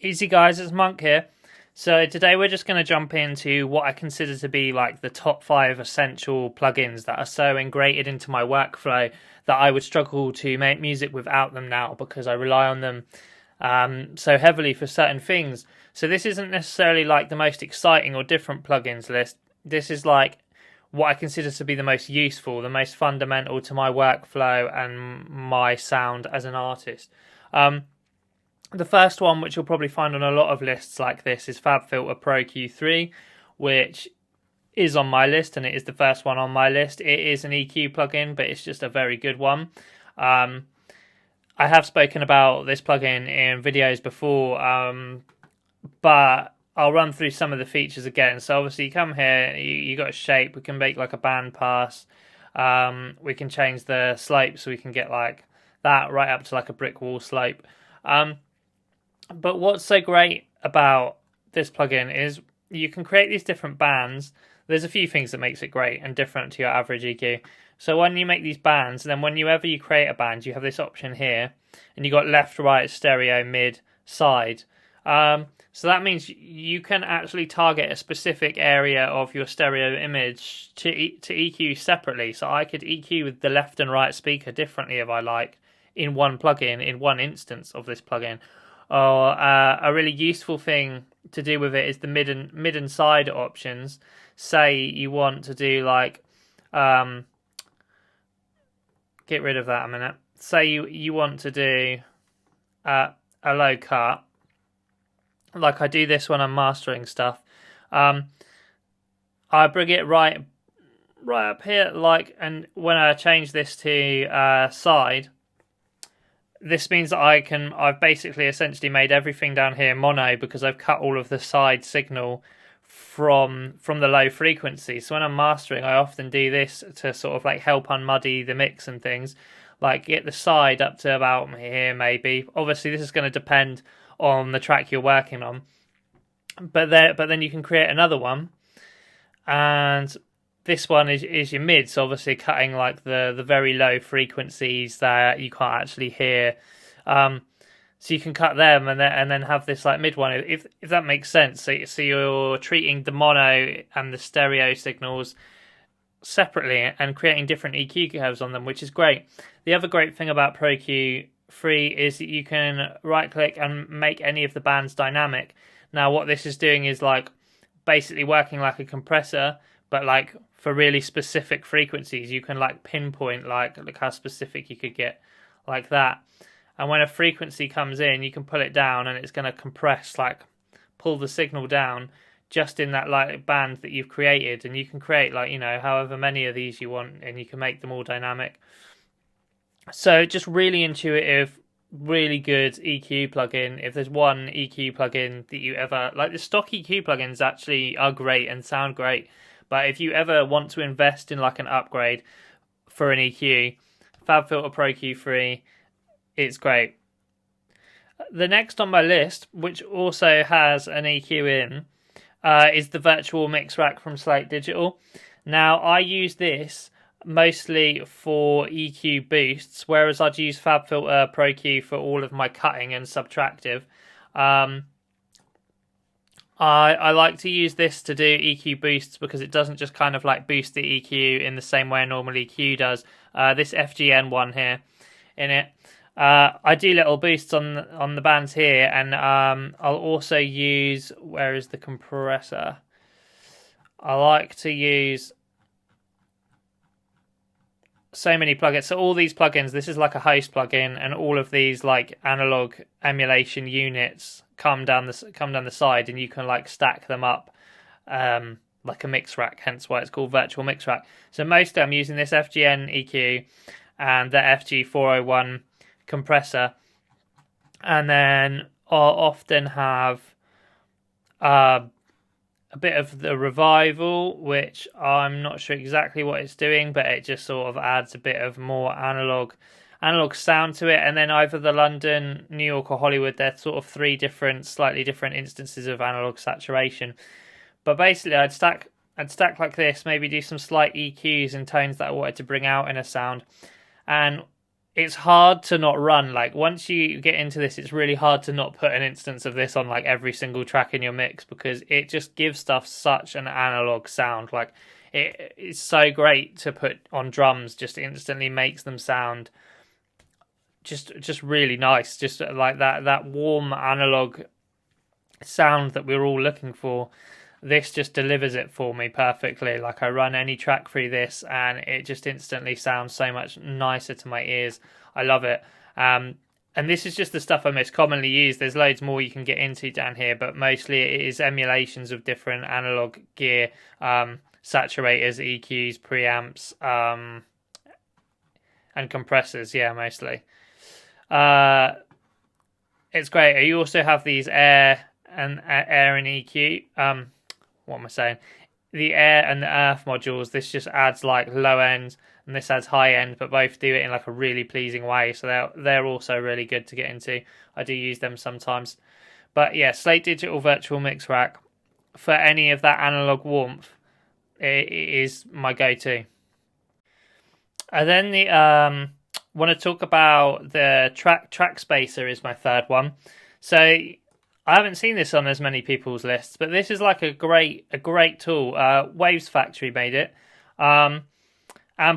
Easy guys, it's Monk here. So today we're just going to jump into what I consider to be like the top 5 essential plugins that are so ingrained into my workflow that I would struggle to make music without them now because I rely on them so heavily for certain things. So this isn't necessarily like the most exciting or different plugins list. This is like what I consider to be the most useful, the most fundamental to my workflow and my sound as an artist. The first one, which you'll probably find on a lot of lists like this, is FabFilter Pro-Q3, which is on my list, and it is the first one on my list. It is an EQ plugin, but it's just a very good one. I have spoken about this plugin in videos before, but I'll run through some of the features again. So obviously you come here, you got a shape, we can make like a band pass, we can change the slope so we can get like that right up to like a brick wall slope. But what's so great about this plugin is you can create these different bands. There's a few things that makes it great and different to your average EQ. So when you make these bands, then whenever you create a band, you have this option here, and you got left, right, stereo, mid, side. So that means you can actually target a specific area of your stereo image to EQ separately. So I could EQ with the left and right speaker differently if I like in one plugin, in one instance of this plugin. Or a really useful thing to do with it is the mid and side options. Say you want to do like, get rid of that a minute. Say you want to do a low cut, like I do this when I'm mastering stuff. I bring it right up here, like, and when I change this to side. This means that I've basically essentially made everything down here mono because I've cut all of the side signal from the low frequency. So when I'm mastering, I often do this to sort of like help unmuddy the mix and things, like get the side up to about here maybe. Obviously this is going to depend on the track you're working on. But then you can create another one, and this one is your mid, so obviously cutting like the very low frequencies that you can't actually hear. So you can cut them and then have this like mid one, if that makes sense. So you're treating the mono and the stereo signals separately and creating different EQ curves on them, which is great. The other great thing about Pro-Q3 is that you can right click and make any of the bands dynamic. Now what this is doing is like basically working like a compressor, but like for really specific frequencies. You can like pinpoint like look how specific you could get like that. And when a frequency comes in, you can pull it down and it's going to compress, like pull the signal down just in that like band that you've created. And you can create like, however many of these you want, and you can make them all dynamic. So just really intuitive, really good EQ plugin. If there's one EQ plugin that you ever like, the stock EQ plugins actually are great and sound great. But if you ever want to invest in like an upgrade for an EQ, FabFilter Pro-Q3, it's great. The next on my list, which also has an EQ in, is the Virtual Mix Rack from Slate Digital. Now, I use this mostly for EQ boosts, whereas I'd use FabFilter Pro-Q for all of my cutting and subtractive. I like to use this to do EQ boosts because it doesn't just kind of like boost the EQ in the same way a normal EQ does. This FGN one here in it. I do little boosts on the bands here, and I'll also use, where is the compressor? I like to use so many plugins. So all these plugins, this is like a host plugin, and all of these like analog emulation units come down the side, and you can like stack them up like a mix rack, hence why it's called Virtual Mix Rack. So mostly I'm using this FGN EQ and the FG401 compressor, and then I'll often have a bit of the Revival, which I'm not sure exactly what it's doing, but it just sort of adds a bit of more analog sound to it. And then either the London, New York, or Hollywood, they're sort of three slightly different instances of analog saturation. But basically I'd stack like this, maybe do some slight EQs and tones that I wanted to bring out in a sound. And it's hard to not run. Like once you get into this, it's really hard to not put an instance of this on like every single track in your mix, because it just gives stuff such an analog sound. Like it's so great to put on drums, just instantly makes them sound just really nice, just like that warm analog sound that we're all looking for. This just delivers it for me perfectly. Like I run any track through this and it just instantly sounds so much nicer to my ears. I love it. And this is just the stuff I most commonly use. There's loads more you can get into down here, but mostly it is emulations of different analog gear, saturators, EQs, preamps, and compressors. Yeah, mostly. It's great. You also have these air and EQ. What am I saying? The air and the earth modules. This just adds like low end, and this adds high end, but both do it in like a really pleasing way. So they're also really good to get into. I do use them sometimes. But yeah, Slate Digital Virtual Mix Rack for any of that analog warmth, it is my go-to. And then the want to talk about the Trackspacer is my third one. So I haven't seen this on as many people's lists, but this is like a great tool. Wavesfactory made it. And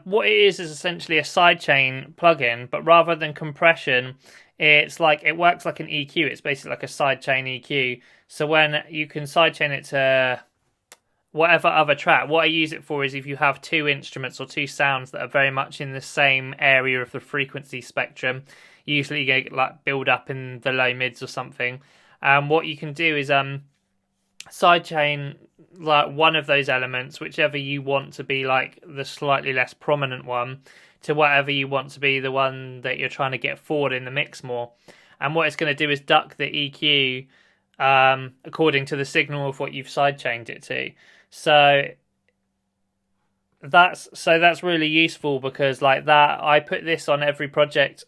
what it is essentially a sidechain plugin, but rather than compression, it's like it works like an EQ. It's basically like a sidechain EQ. So when you can sidechain it to whatever other track, what I use it for is if you have two instruments or two sounds that are very much in the same area of the frequency spectrum, usually you get like build up in the low mids or something. What you can do is sidechain like one of those elements, whichever you want to be like the slightly less prominent one, to whatever you want to be the one that you're trying to get forward in the mix more. And what it's going to do is duck the EQ according to the signal of what you've sidechained it to. So that's really useful, because like that, I put this on every project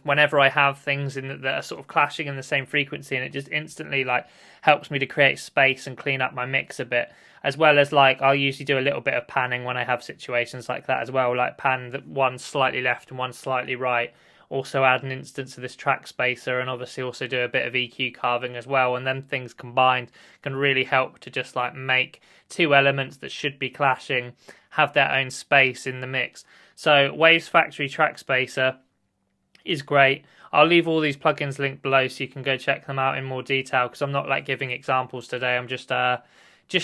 whenever I have things that are sort of clashing in the same frequency, and it just instantly like helps me to create space and clean up my mix a bit, as well as like I'll usually do a little bit of panning when I have situations like that as well, like pan one slightly left and one slightly right. Also add an instance of this Trackspacer, and obviously also do a bit of EQ carving as well, and then things combined can really help to just like make two elements that should be clashing have their own space in the mix. So Wavesfactory Trackspacer is great. I'll leave all these plugins linked below so you can go check them out in more detail, because I'm not like giving examples today. I'm just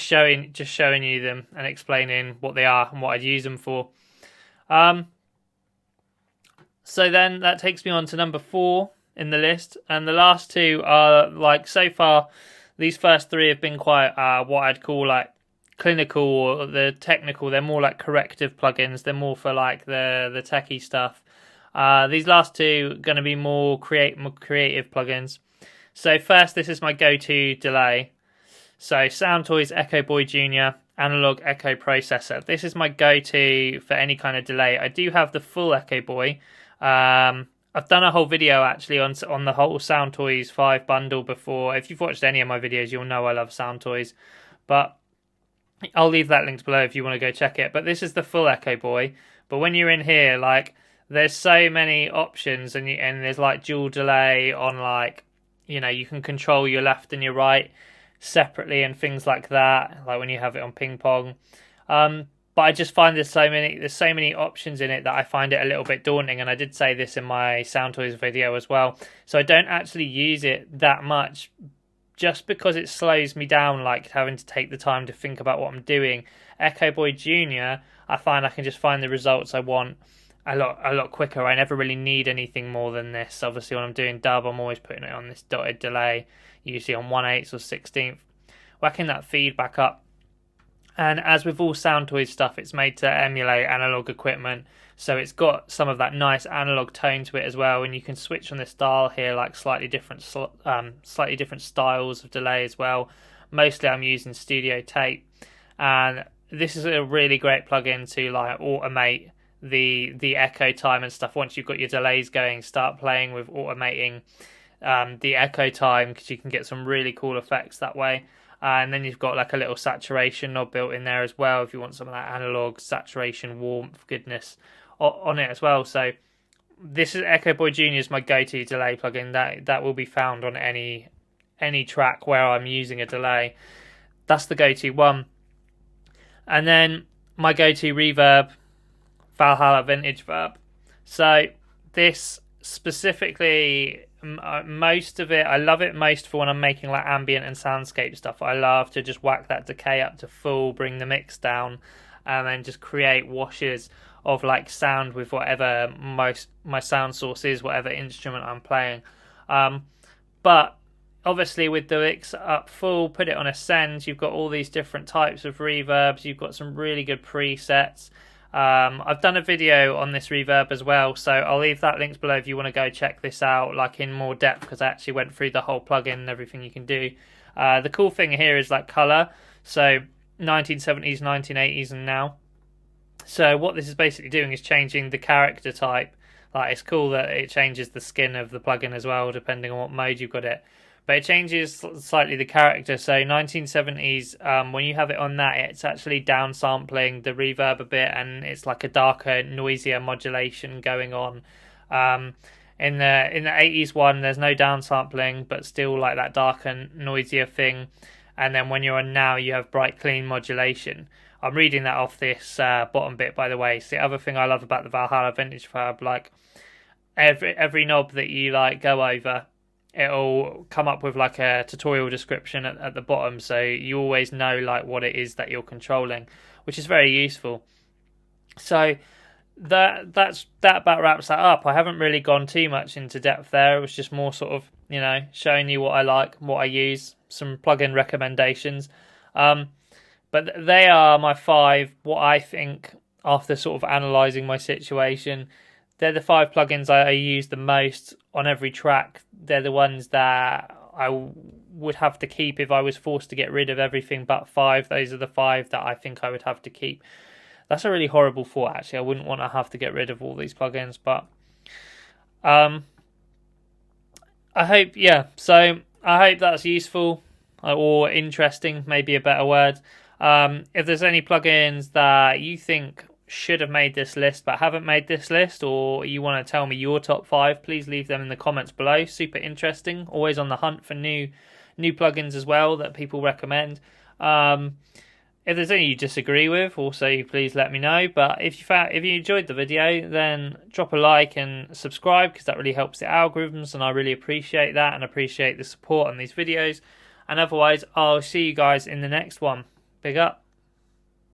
showing you them and explaining what they are and what I'd use them for. So then that takes me on to number 4 in the list, and the last two are like, so far these first three have been quite what I'd call like clinical or the technical. They're more like corrective plugins. They're more for like the techie stuff. These last two are going to be more creative plugins. So first, this is my go-to delay. So Soundtoys Echoboy Junior Analog Echo Processor. This is my go-to for any kind of delay. I do have the full Echoboy. I've done a whole video actually on the whole Soundtoys 5 bundle before. If you've watched any of my videos, you'll know I love Soundtoys. But I'll leave that linked below if you want to go check it. But this is the full Echoboy. But when you're in here, like, there's so many options, and there's like dual delay on, like, you know, you can control your left and your right separately and things like that, like when you have it on ping pong. But I just find there's so many options in it that I find it a little bit daunting, and I did say this in my Soundtoys video as well. So I don't actually use it that much, just because it slows me down, like having to take the time to think about what I'm doing. Echoboy Junior, I find I can just find the results I want a lot quicker. I never really need anything more than this. Obviously, when I'm doing dub, I'm always putting it on this dotted delay, usually on 1/8 or 16th, whacking that feedback up. And as with all Soundtoys stuff, it's made to emulate analog equipment, so it's got some of that nice analog tone to it as well. And you can switch on this dial here, like slightly different styles of delay as well. Mostly I'm using Studio Tape, and this is a really great plugin to like automate the echo time and stuff. Once you've got your delays going, start playing with automating the echo time, because you can get some really cool effects that way. And then you've got like a little saturation knob built in there as well, if you want some of that analog saturation warmth goodness on it as well. So this is Echoboy Junior is my go-to delay plugin. That will be found on any track where I'm using a delay. That's the go-to one. And then my go-to reverb, Valhalla Vintage Verb. So this specifically, most of it, I love it most for when I'm making like ambient and soundscape stuff. I love to just whack that decay up to full, bring the mix down, and then just create washes of like sound with whatever my sound source is, whatever instrument I'm playing. But obviously with the mix up full, put it on Ascend, you've got all these different types of reverbs, you've got some really good presets. I've done a video on this reverb as well, so I'll leave that links below if you want to go check this out like in more depth, because I actually went through the whole plugin and everything you can do. The cool thing here is like color, so 1970s, 1980s and now. So what this is basically doing is changing the character type. Like, it's cool that it changes the skin of the plugin as well, depending on what mode you've got it. But it changes slightly the character. So 1970s, when you have it on that, it's actually downsampling the reverb a bit, and it's like a darker, noisier modulation going on. In the 80s one, there's no downsampling, but still like that darker, noisier thing. And then when you're on now, you have bright, clean modulation. I'm reading that off this bottom bit, by the way. It's the other thing I love about the Valhalla Vintage Verb. Like every knob that you like go over, it'll come up with like a tutorial description at the bottom, so you always know like what it is that you're controlling, which is very useful. So that about wraps that up. I haven't really gone too much into depth there. It was just more sort of, you know, showing you what I like, what I use, some plugin recommendations. But they are my 5, what I think, after sort of analysing my situation, they're the 5 plugins I use the most on every track. They're the ones that I would have to keep if I was forced to get rid of everything but 5. Those are the 5 that I think I would have to keep. That's a really horrible thought, actually. I wouldn't want to have to get rid of all these plugins, but I hope, yeah. So I hope that's useful or interesting, maybe a better word. If there's any plugins that you think should have made this list but haven't made this list, or you want to tell me your top 5, please leave them in the comments below. Super interesting. Always on the hunt for new plugins as well that people recommend. If there's any you disagree with, also please let me know. But if you enjoyed the video, then drop a like and subscribe, because that really helps the algorithms, and I really appreciate that and appreciate the support on these videos. And otherwise, I'll see you guys in the next one. Big up.